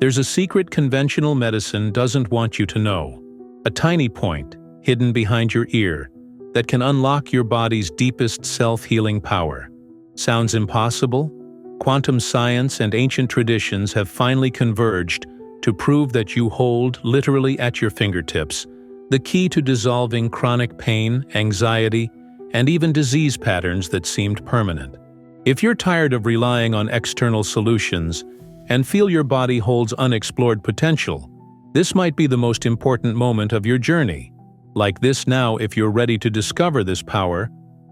There's a secret conventional medicine doesn't want you to know. A tiny point, hidden behind your ear, that can unlock your body's deepest self-healing power. Sounds impossible? Quantum science and ancient traditions have finally converged to prove that you hold, literally at your fingertips, the key to dissolving chronic pain, anxiety, and even disease patterns that seemed permanent. If you're tired of relying on external solutions and feel your body holds unexplored potential, this might be the most important moment of your journey. Like this now, if you're ready to discover this power,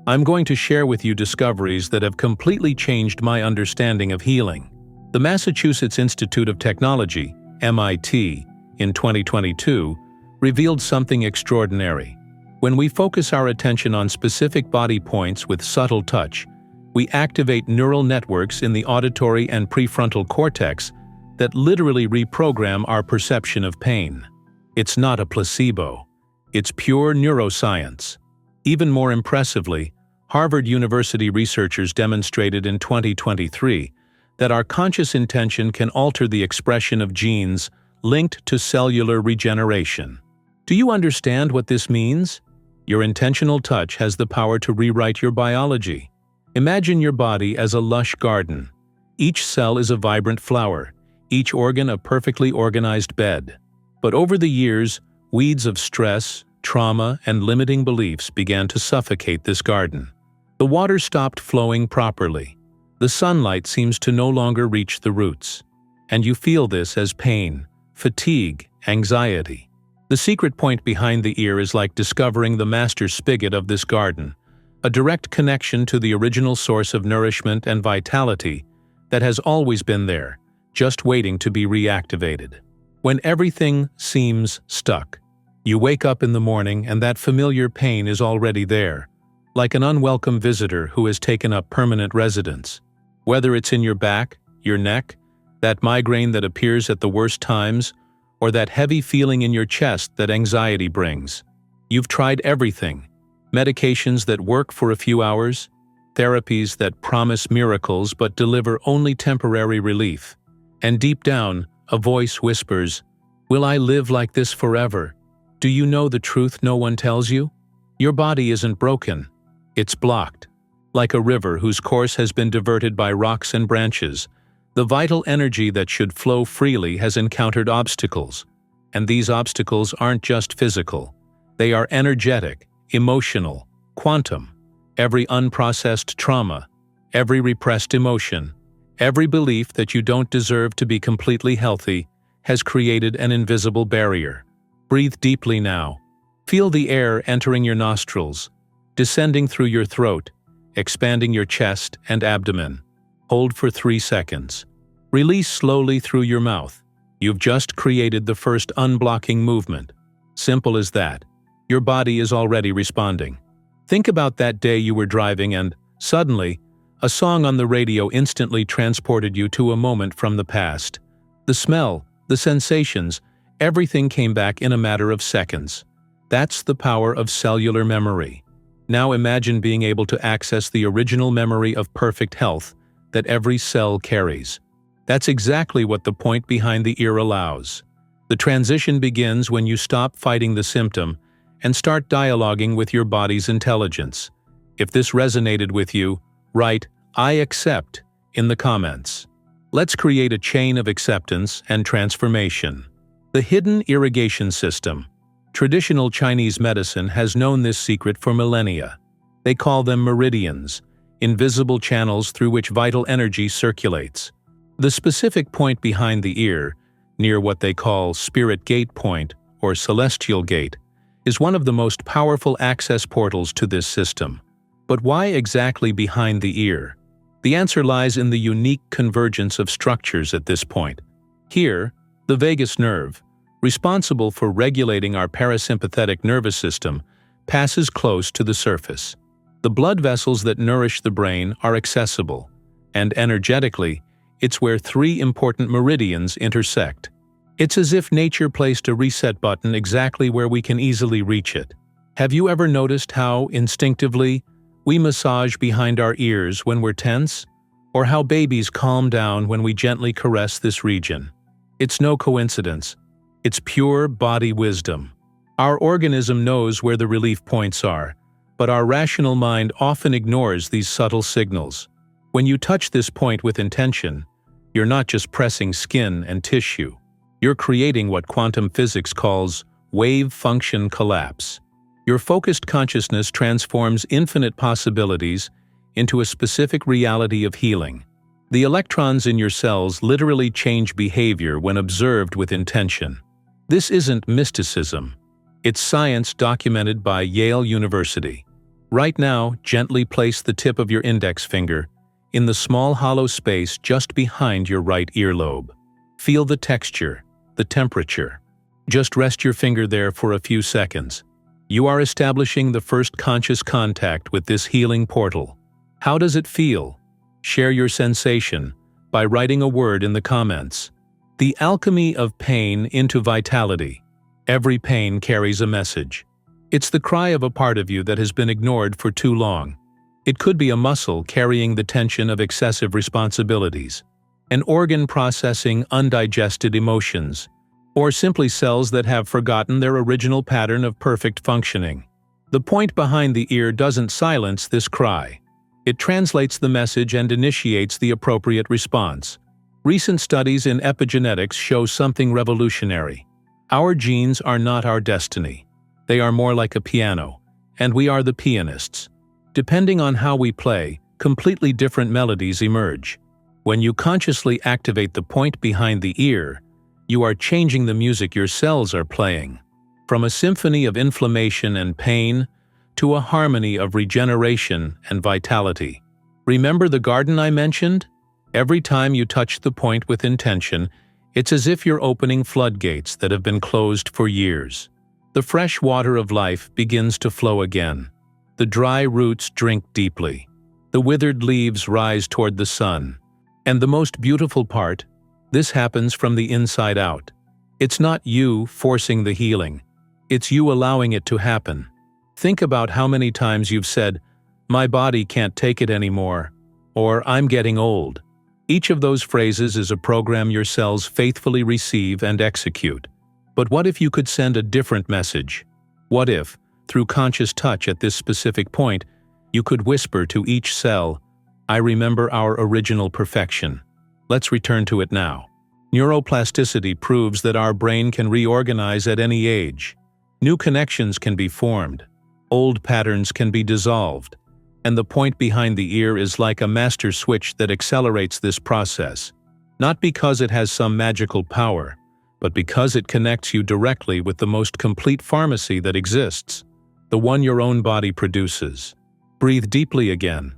I'm going to share with you discoveries that have completely changed my understanding of healing. The Massachusetts Institute of Technology, MIT, in 2022, revealed something extraordinary. When we focus our attention on specific body points with subtle touch, we activate neural networks in the auditory and prefrontal cortex that literally reprogram our perception of pain. It's not a placebo. It's pure neuroscience. Even more impressively, Harvard University researchers demonstrated in 2023 that our conscious intention can alter the expression of genes linked to cellular regeneration. Do you understand what this means? Your intentional touch has the power to rewrite your biology. Imagine your body as a lush garden. Each cell is a vibrant flower, each organ a perfectly organized bed. But over the years, weeds of stress, trauma, and limiting beliefs began to suffocate this garden. The water stopped flowing properly. The sunlight seems to no longer reach the roots. And you feel this as pain, fatigue, anxiety. The secret point behind the ear is like discovering the master spigot of this garden, a direct connection to the original source of nourishment and vitality that has always been there, just waiting to be reactivated. When everything seems stuck, you wake up in the morning and that familiar pain is already there, like an unwelcome visitor who has taken up permanent residence. Whether it's in your back, your neck, that migraine that appears at the worst times, or that heavy feeling in your chest that anxiety brings. You've tried everything. Medications that work for a few hours, therapies that promise miracles but deliver only temporary relief. And deep down, a voice whispers, "Will I live like this forever?" Do you know the truth no one tells you? Your body isn't broken. It's blocked. Like a river whose course has been diverted by rocks and branches, the vital energy that should flow freely has encountered obstacles. And these obstacles aren't just physical. They are energetic, emotional, quantum. Every unprocessed trauma, every repressed emotion, every belief that you don't deserve to be completely healthy has created an invisible barrier. Breathe deeply now. Feel the air entering your nostrils, descending through your throat, expanding your chest and abdomen. Hold for 3 seconds. Release slowly through your mouth. You've just created the first unblocking movement. Simple as that. Your body is already responding. Think about that day you were driving and, suddenly, a song on the radio instantly transported you to a moment from the past. The smell, the sensations, everything came back in a matter of seconds. That's the power of cellular memory. Now imagine being able to access the original memory of perfect health that every cell carries. That's exactly what the point behind the ear allows. The transition begins when you stop fighting the symptom and start dialoguing with your body's intelligence. If this resonated with you, write "I accept" in the comments. Let's create a chain of acceptance and transformation. The hidden irrigation system. Traditional Chinese medicine has known this secret for millennia. They call them meridians, invisible channels through which vital energy circulates. The specific point behind the ear, near what they call spirit gate point or celestial gate, is one of the most powerful access portals to this system. But why exactly behind the ear? The answer lies in the unique convergence of structures at this point. Here, the vagus nerve, responsible for regulating our parasympathetic nervous system, passes close to the surface. The blood vessels that nourish the brain are accessible, and energetically, it's where 3 important meridians intersect. It's as if nature placed a reset button exactly where we can easily reach it. Have you ever noticed how, instinctively, we massage behind our ears when we're tense? Or how babies calm down when we gently caress this region? It's no coincidence. It's pure body wisdom. Our organism knows where the relief points are, but our rational mind often ignores these subtle signals. When you touch this point with intention, you're not just pressing skin and tissue. You're creating what quantum physics calls wave function collapse. Your focused consciousness transforms infinite possibilities into a specific reality of healing. The electrons in your cells literally change behavior when observed with intention. This isn't mysticism. It's science documented by Yale University. Right now, gently place the tip of your index finger in the small hollow space just behind your right earlobe. Feel the texture, the temperature. Just rest your finger there for a few seconds. You are establishing the first conscious contact with this healing portal. How does it feel? Share your sensation by writing a word in the comments. The alchemy of pain into vitality. Every pain carries a message. It's the cry of a part of you that has been ignored for too long. It could be a muscle carrying the tension of excessive responsibilities, an organ processing undigested emotions, or simply cells that have forgotten their original pattern of perfect functioning. The point behind the ear doesn't silence this cry. It translates the message and initiates the appropriate response. Recent studies in epigenetics show something revolutionary. Our genes are not our destiny. They are more like a piano, and we are the pianists. Depending on how we play, completely different melodies emerge. When you consciously activate the point behind the ear, you are changing the music your cells are playing. From a symphony of inflammation and pain to a harmony of regeneration and vitality. Remember the garden I mentioned? Every time you touch the point with intention, it's as if you're opening floodgates that have been closed for years. The fresh water of life begins to flow again. The dry roots drink deeply. The withered leaves rise toward the sun. And the most beautiful part, this happens from the inside out. It's not you forcing the healing. It's you allowing it to happen. Think about how many times you've said, "My body can't take it anymore," or "I'm getting old." Each of those phrases is a program your cells faithfully receive and execute. But what if you could send a different message? What if, through conscious touch at this specific point, you could whisper to each cell, "I remember our original perfection. Let's return to it now." Neuroplasticity proves that our brain can reorganize at any age. New connections can be formed. Old patterns can be dissolved. And the point behind the ear is like a master switch that accelerates this process. Not because it has some magical power, but because it connects you directly with the most complete pharmacy that exists, the one your own body produces. Breathe deeply again.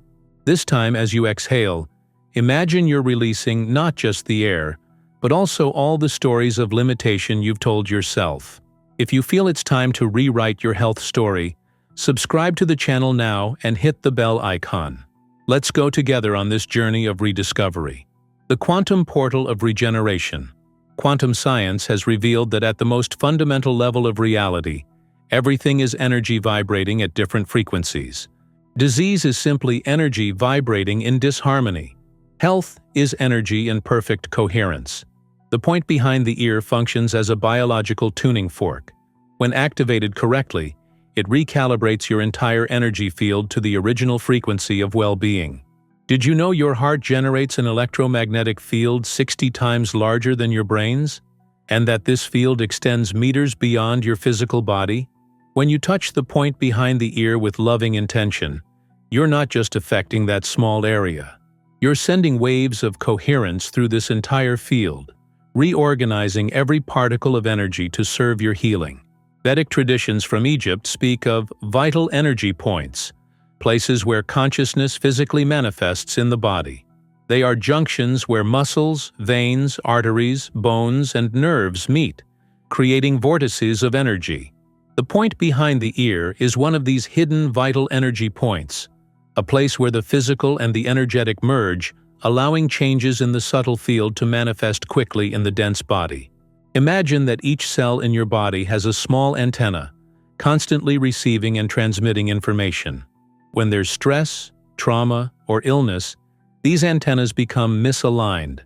This time, as you exhale, imagine you're releasing not just the air, but also all the stories of limitation you've told yourself. If you feel it's time to rewrite your health story, subscribe to the channel now and hit the bell icon. Let's go together on this journey of rediscovery. The quantum portal of regeneration. Quantum science has revealed that at the most fundamental level of reality, everything is energy vibrating at different frequencies. Disease is simply energy vibrating in disharmony. Health is energy in perfect coherence. The point behind the ear functions as a biological tuning fork. When activated correctly, it recalibrates your entire energy field to the original frequency of well-being. Did you know your heart generates an electromagnetic field 60 times larger than your brain's? And that this field extends meters beyond your physical body? When you touch the point behind the ear with loving intention, you're not just affecting that small area. You're sending waves of coherence through this entire field, reorganizing every particle of energy to serve your healing. Vedic traditions from Egypt speak of vital energy points, places where consciousness physically manifests in the body. They are junctions where muscles, veins, arteries, bones, and nerves meet, creating vortices of energy. The point behind the ear is one of these hidden vital energy points, a place where the physical and the energetic merge, allowing changes in the subtle field to manifest quickly in the dense body. Imagine that each cell in your body has a small antenna, constantly receiving and transmitting information. When there's stress, trauma, or illness, these antennas become misaligned,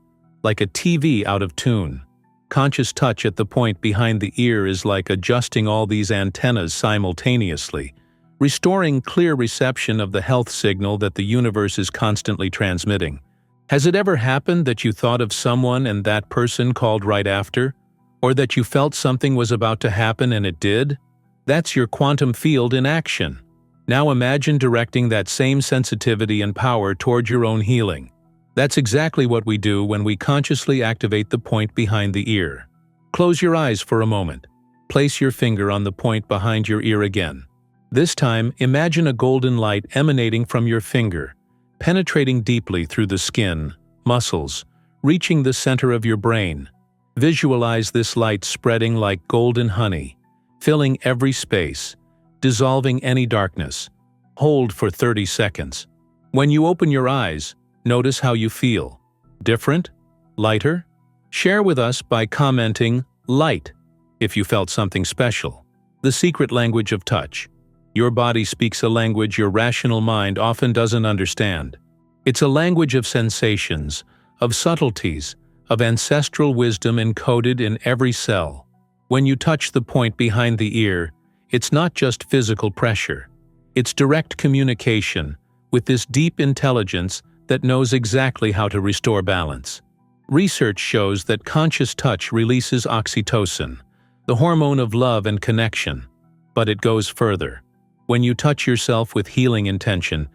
like a TV out of tune. Conscious touch at the point behind the ear is like adjusting all these antennas simultaneously, restoring clear reception of the health signal that the universe is constantly transmitting. Has it ever happened that you thought of someone and that person called right after? Or that you felt something was about to happen and it did? That's your quantum field in action. Now imagine directing that same sensitivity and power toward your own healing. That's exactly what we do when we consciously activate the point behind the ear. Close your eyes for a moment. Place your finger on the point behind your ear again. This time, imagine a golden light emanating from your finger, penetrating deeply through the skin, muscles, reaching the center of your brain. Visualize this light spreading like golden honey, filling every space, dissolving any darkness. Hold for 30 seconds. When you open your eyes, notice how you feel. Different? Lighter? Share with us by commenting "light" if you felt something special. The secret language of touch. Your body speaks a language your rational mind often doesn't understand. It's a language of sensations, of subtleties, of ancestral wisdom encoded in every cell. When you touch the point behind the ear, it's not just physical pressure. It's direct communication with this deep intelligence that knows exactly how to restore balance. Research shows that conscious touch releases oxytocin, the hormone of love and connection. But it goes further. When you touch yourself with healing intention,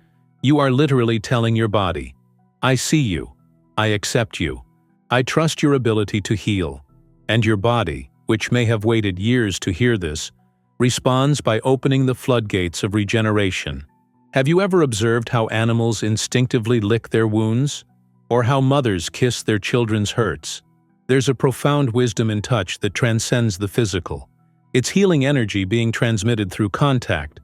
you are literally telling your body, "I see you, I accept you, I trust your ability to heal." And your body, which may have waited years to hear this, responds by opening the floodgates of regeneration. Have you ever observed how animals instinctively lick their wounds? Or how mothers kiss their children's hurts? There's a profound wisdom in touch that transcends the physical. It's healing energy being transmitted through contact.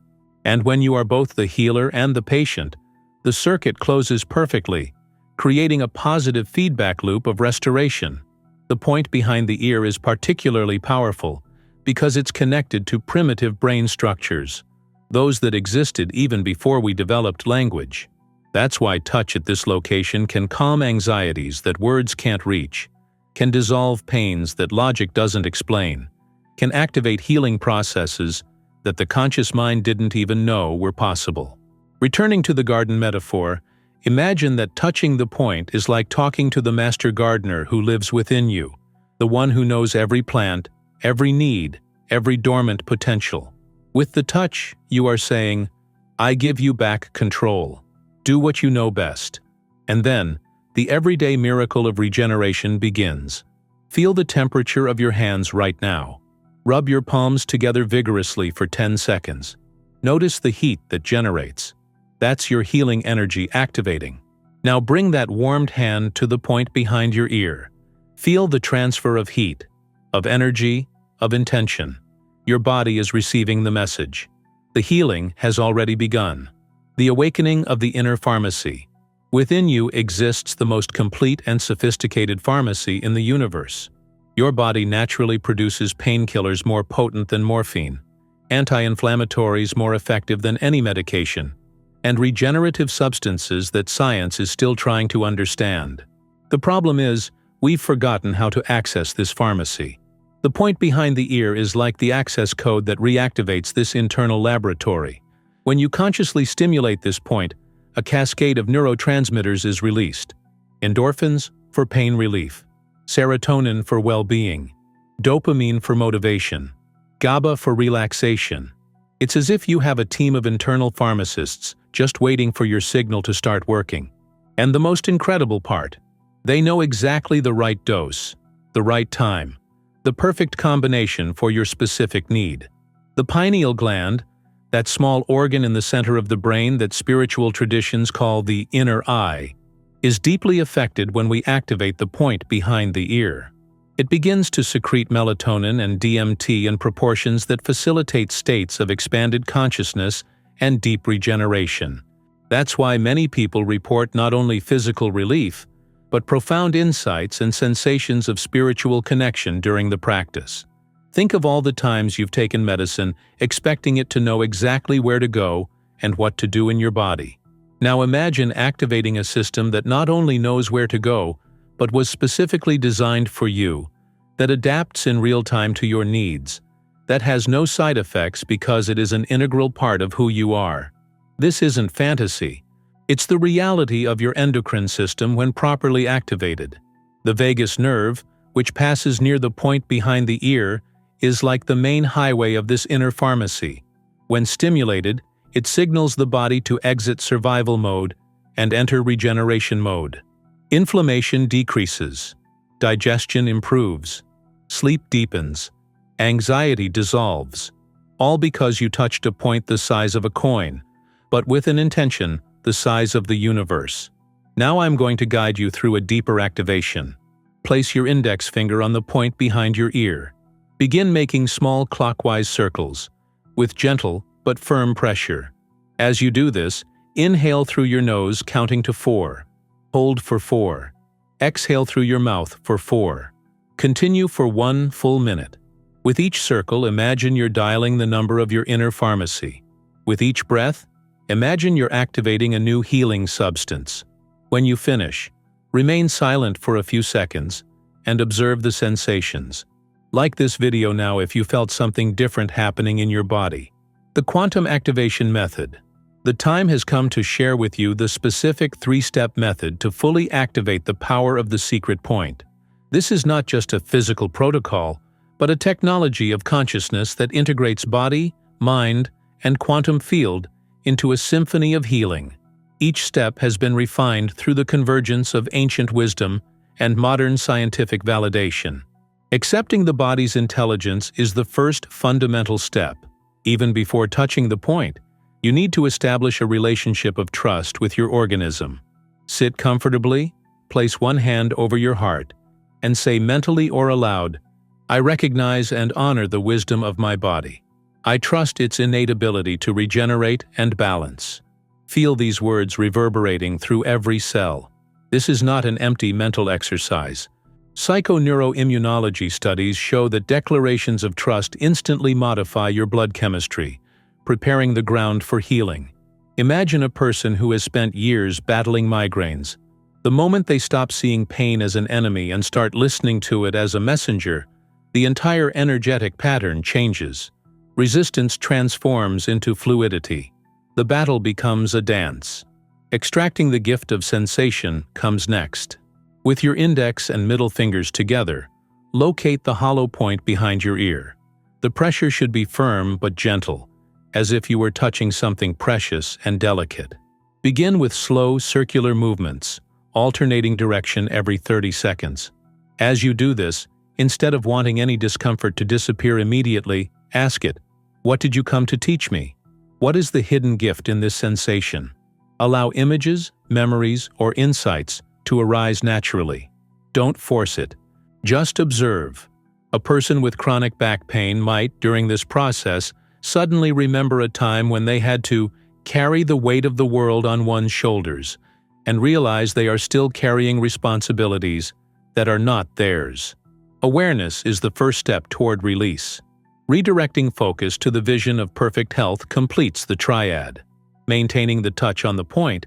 And when you are both the healer and the patient, the circuit closes perfectly, creating a positive feedback loop of restoration. The point behind the ear is particularly powerful because it's connected to primitive brain structures, those that existed even before we developed language. That's why touch at this location can calm anxieties that words can't reach, can dissolve pains that logic doesn't explain, can activate healing processes that the conscious mind didn't even know were possible. Returning to the garden metaphor, imagine that touching the point is like talking to the master gardener who lives within you, the one who knows every plant, every need, every dormant potential. With the touch, you are saying, "I give you back control. Do what you know best." And then, the everyday miracle of regeneration begins. Feel the temperature of your hands right now. Rub your palms together vigorously for 10 seconds. Notice the heat that generates. That's your healing energy activating. Now bring that warmed hand to the point behind your ear. Feel the transfer of heat, of energy, of intention. Your body is receiving the message. The healing has already begun. The awakening of the inner pharmacy. Within you exists the most complete and sophisticated pharmacy in the universe. Your body naturally produces painkillers more potent than morphine, anti-inflammatories more effective than any medication, and regenerative substances that science is still trying to understand. The problem is, we've forgotten how to access this pharmacy. The point behind the ear is like the access code that reactivates this internal laboratory. When you consciously stimulate this point, a cascade of neurotransmitters is released. Endorphins for pain relief, serotonin for well-being, dopamine for motivation, GABA for relaxation. It's as if you have a team of internal pharmacists just waiting for your signal to start working. And the most incredible part, they know exactly the right dose, the right time, the perfect combination for your specific need. The pineal gland, that small organ in the center of the brain that spiritual traditions call the inner eye, is deeply affected when we activate the point behind the ear. It begins to secrete melatonin and DMT in proportions that facilitate states of expanded consciousness and deep regeneration. That's why many people report not only physical relief, but profound insights and sensations of spiritual connection during the practice. Think of all the times you've taken medicine expecting it to know exactly where to go and what to do in your body. Now imagine activating a system that not only knows where to go, but was specifically designed for you, that adapts in real time to your needs, that has no side effects because it is an integral part of who you are. This isn't fantasy. It's the reality of your endocrine system when properly activated. The vagus nerve, which passes near the point behind the ear, is like the main highway of this inner pharmacy. When stimulated, it signals the body to exit survival mode and enter regeneration mode. Inflammation decreases, digestion improves, sleep deepens, anxiety dissolves, all because you touched a point the size of a coin, but with an intention the size of the universe. Now I'm going to guide you through a deeper activation. Place your index finger on the point behind your ear. Begin making small clockwise circles, with gentle but firm pressure. As you do this, inhale through your nose counting to 4. Hold for 4. Exhale through your mouth for 4. Continue for 1 full minute. With each circle, imagine you're dialing the number of your inner pharmacy. With each breath, imagine you're activating a new healing substance. When you finish, remain silent for a few seconds and observe the sensations. Like this video now if you felt something different happening in your body. The quantum activation method. The time has come to share with you the specific 3-step method to fully activate the power of the secret point. This is not just a physical protocol, but a technology of consciousness that integrates body, mind, and quantum field into a symphony of healing. Each step has been refined through the convergence of ancient wisdom and modern scientific validation. Accepting the body's intelligence is the first fundamental step. Even before touching the point, you need to establish a relationship of trust with your organism. Sit comfortably, place one hand over your heart, and say mentally or aloud, "I recognize and honor the wisdom of my body. I trust its innate ability to regenerate and balance." Feel these words reverberating through every cell. This is not an empty mental exercise. Psychoneuroimmunology studies show that declarations of trust instantly modify your blood chemistry, preparing the ground for healing. Imagine a person who has spent years battling migraines. The moment they stop seeing pain as an enemy and start listening to it as a messenger, the entire energetic pattern changes. Resistance transforms into fluidity. The battle becomes a dance. Extracting the gift of sensation comes next. With your index and middle fingers together, locate the hollow point behind your ear. The pressure should be firm but gentle, as if you were touching something precious and delicate. Begin with slow circular movements, alternating direction every 30 seconds. As you do this, instead of wanting any discomfort to disappear immediately, ask it, "What did you come to teach me? What is the hidden gift in this sensation?" Allow images, memories, or insights to arise naturally. Don't force it. Just observe. A person with chronic back pain might, during this process, suddenly remember a time when they had to carry the weight of the world on one's shoulders and realize they are still carrying responsibilities that are not theirs. Awareness is the first step toward release. Redirecting focus to the vision of perfect health completes the triad. Maintaining the touch on the point,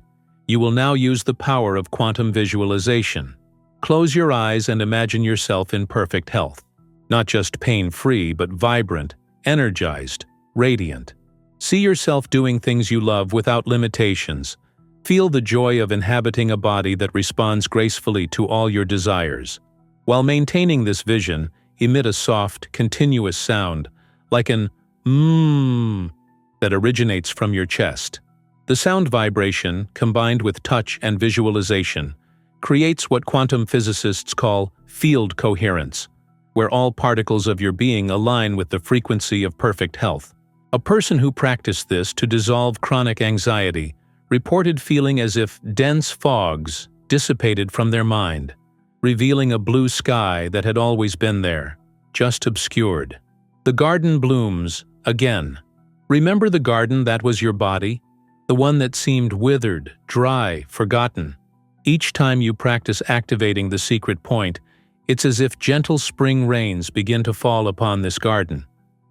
you will now use the power of quantum visualization. Close your eyes and imagine yourself in perfect health. Not just pain-free, but vibrant, energized, radiant. See yourself doing things you love without limitations. Feel the joy of inhabiting a body that responds gracefully to all your desires. While maintaining this vision, emit a soft, continuous sound, like an mmm, that originates from your chest. The sound vibration, combined with touch and visualization, creates what quantum physicists call field coherence, where all particles of your being align with the frequency of perfect health. A person who practiced this to dissolve chronic anxiety reported feeling as if dense fogs dissipated from their mind, revealing a blue sky that had always been there, just obscured. The garden blooms again. Remember the garden that was your body? The one that seemed withered, dry, forgotten. Each time you practice activating the secret point, it's as if gentle spring rains begin to fall upon this garden.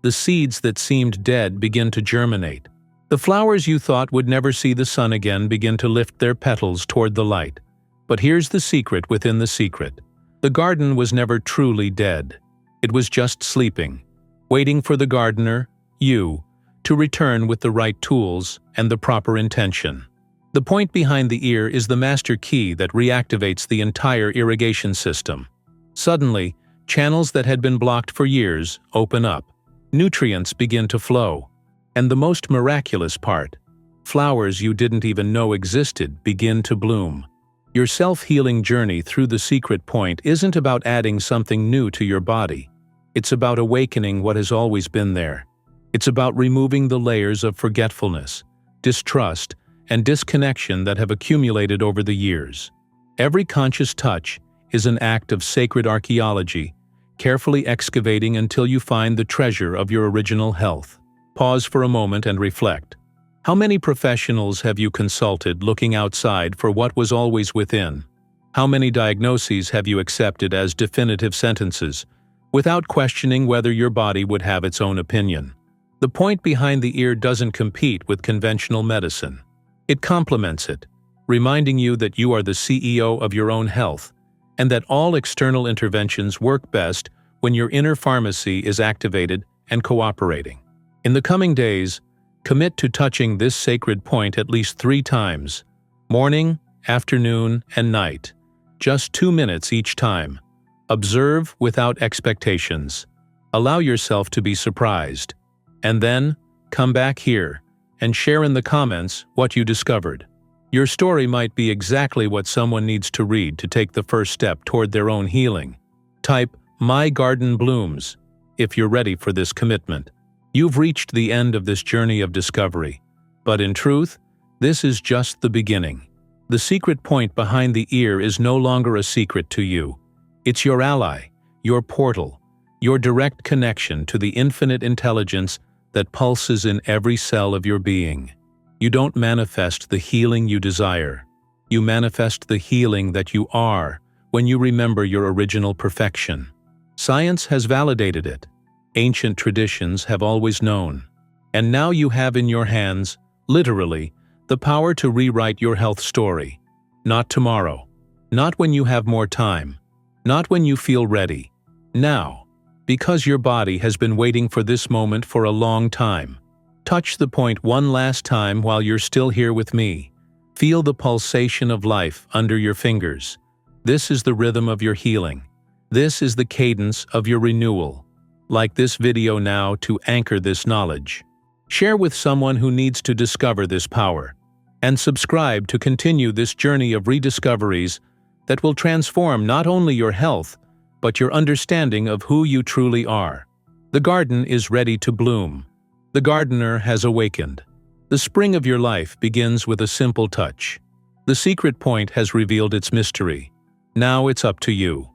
The seeds that seemed dead begin to germinate. The flowers you thought would never see the sun again begin to lift their petals toward the light. But here's the secret within the secret. The garden was never truly dead. It was just sleeping, waiting for the gardener, you, to return with the right tools and the proper intention. The point behind the ear is the master key that reactivates the entire irrigation system. Suddenly, channels that had been blocked for years open up. Nutrients begin to flow. And the most miraculous part, flowers you didn't even know existed begin to bloom. Your self-healing journey through the secret point isn't about adding something new to your body. It's about awakening what has always been there. It's about removing the layers of forgetfulness, distrust, and disconnection that have accumulated over the years. Every conscious touch is an act of sacred archaeology, carefully excavating until you find the treasure of your original health. Pause for a moment and reflect. How many professionals have you consulted looking outside for what was always within? How many diagnoses have you accepted as definitive sentences, without questioning whether your body would have its own opinion? The point behind the ear doesn't compete with conventional medicine. It complements it, reminding you that you are the CEO of your own health, and that all external interventions work best when your inner pharmacy is activated and cooperating. In the coming days, commit to touching this sacred point at least 3 times, morning, afternoon, and night, just 2 minutes each time. Observe without expectations. Allow yourself to be surprised. And then, come back here and share in the comments what you discovered. Your story might be exactly what someone needs to read to take the first step toward their own healing. Type, "My garden blooms," if you're ready for this commitment. You've reached the end of this journey of discovery, but in truth, this is just the beginning. The secret point behind the ear is no longer a secret to you. It's your ally, your portal, your direct connection to the infinite intelligence that pulses in every cell of your being. You don't manifest the healing you desire. You manifest the healing that you are when you remember your original perfection. Science has validated it. Ancient traditions have always known. And now you have in your hands, literally, the power to rewrite your health story. Not tomorrow. Not when you have more time. Not when you feel ready. Now, because your body has been waiting for this moment for a long time. Touch the point one last time while you're still here with me. Feel the pulsation of life under your fingers. This is the rhythm of your healing. This is the cadence of your renewal. Like this video now to anchor this knowledge. Share with someone who needs to discover this power. And subscribe to continue this journey of rediscoveries that will transform not only your health, but your understanding of who you truly are. The garden is ready to bloom. The gardener has awakened. The spring of your life begins with a simple touch. The secret point has revealed its mystery. Now it's up to you.